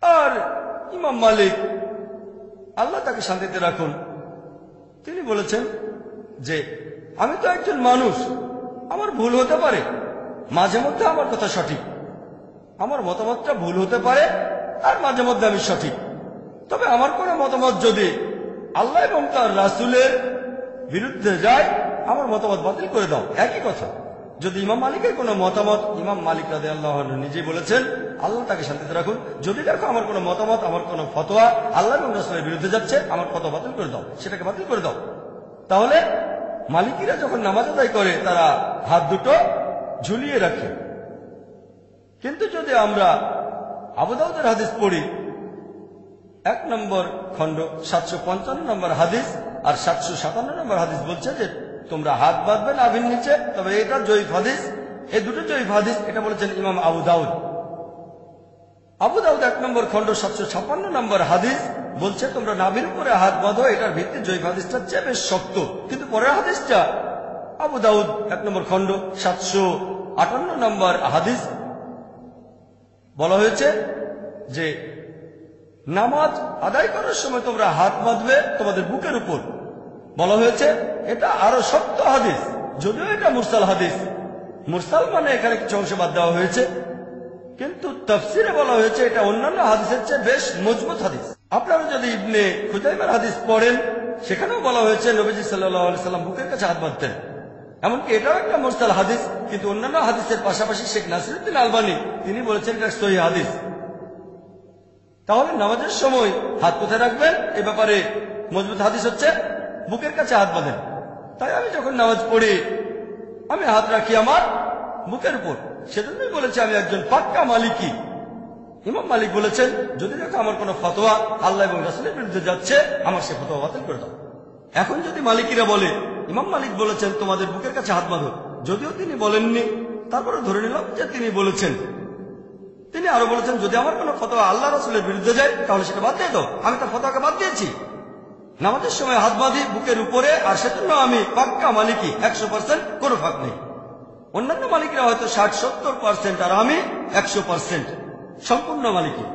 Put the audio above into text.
আর ইমাম মালিক, আল্লাহ তাকে শান্তিতে রাখুন, তিনি বলেছেন যে আমি তো একজন মানুষ, আমার ভুল হতে পারে, মাঝে মধ্যে আমার কথা সঠিক, আমার মতামতটা ভুল হতে পারে, আর মাঝে মধ্যে আমি সঠিক। তবে আমার কোনো মতামত যদি আল্লাহ এবং তার রাসূলের বিরুদ্ধে যায়, আমার মতামত বাতিল করে দাও। একই কথা। যদি ইমাম মালিকের কোনো মতামত, ইমাম মালিক রাদিয়াল্লাহু আনহু নিজেই বলেছেন, আল্লাহ তাকে শান্তিতে রাখুন, যদি দেখো আমার কোনো মতামত, আমার কোনো ফতোয়া আল্লাহ এবং রাসূলের বিরুদ্ধে যাচ্ছে, আমার ফতোয়া বাতিল করে দাও, সেটাকে বাতিল করে দাও। তাহলে মালিকিরা যখন নামাজ আদায় করে তারা হাত দুটো ঝুলিয়ে রাখে। কিন্তু যদি আমরা আবু দাউদের হাদিস পড়ি, 1 নম্বর খণ্ড 755 নম্বর হাদিস আর 757 নম্বর হাদিস বলছে যে তোমরা হাত বাঁধবে নাভির নিচে। তবে এটা জয়ীফ হাদিস, এই দুটো জয়ীফ হাদিস, এটা বলেছেন ইমাম আবু দাউদ। আবু দাউদ 1 নম্বর খণ্ড 756 নম্বর হাদিস বলছে তোমরা নাভির উপরে হাত বাঁধো, এটার ভিত্তি জয়ীফ হাদিসটার চেয়ে বেশ শক্ত। কিন্তু পরের হাদিসটা আবু দাউদ 1 নম্বর খণ্ড 758 নম্বর হাদিস বলা হয়েছে যে নামাজ আদায় করার সময় তোমরা হাত বাঁধবে তোমাদের বুকের উপর। বলা হয়েছে এটা আরো শক্ত হাদিস, যদিও এটা মুরসাল হাদিস। মুরসাল মানে এখানে কিছু অংশ বাদ দেওয়া হয়েছে, কিন্তু তাফসিরে বলা হয়েছে এটা অন্যান্য হাদিসের চেয়ে বেশ মজবুত হাদিস। আপনারা যদি ইবনে খুজাইমার হাদিস পড়েন, সেখানেও বলা হয়েছে নবীজি সাল্লাল্লাহু আলাইহি সাল্লাম বুকের কাছে হাত বাঁধতেন। এমনকি এটাও একটা মুরসাল হাদিস, কিন্তু অন্যান্য হাদিসের পাশাপাশি শেখ নাসিরউদ্দিন আলবানী তিনি বলেছেন এটা সহিহ হাদিস। তাহলে নামাজের সময় হাত কোথায় রাখবেন এ ব্যাপারে মজবুত হাদিস হচ্ছে বুকের কাছে হাত বাঁধেন। তাই আমি যখন নামাজ পড়ি আমি হাত রাখি আমার বুকের উপর। সেজন্যই বলেছি আমি একজন পাক্কা মালিকি। ইমাম মালিক বলেছেন যদি দেখো আমার কোনো ফতোয়া আল্লাহ এবং রাসূলের বিরুদ্ধে যাচ্ছে, আমার সে ফতোয়া বাতিল করে দাও। এখন যদি মালিকিরা বলে ইমাম মালিক বলেছেন তোমাদের বুকের কাছে হাত বাঁধো, যদিও তিনি বলেননি, তারপরে ধরে নিলাম যে তিনি বলেছেন। তিনি আরো বলেছেন যদি আমার কোনো ফতোয়া আল্লাহ রাসূলের বিরুদ্ধে যায় তাহলে সেটা বাদ দিয়ে দাও। আমি তার ফতোয়াকে বাদ দিয়েছি। নামাজের সময় হাত বাঁধি বুকের উপরে, আর সেজন্য আমি পাক্কা মালিকি, 100%, কোনো ফাঁক নেই। অন্যান্য মালিকরা হয়তো 60-70%, আর আমি 100% সম্পূর্ণ মালিকি।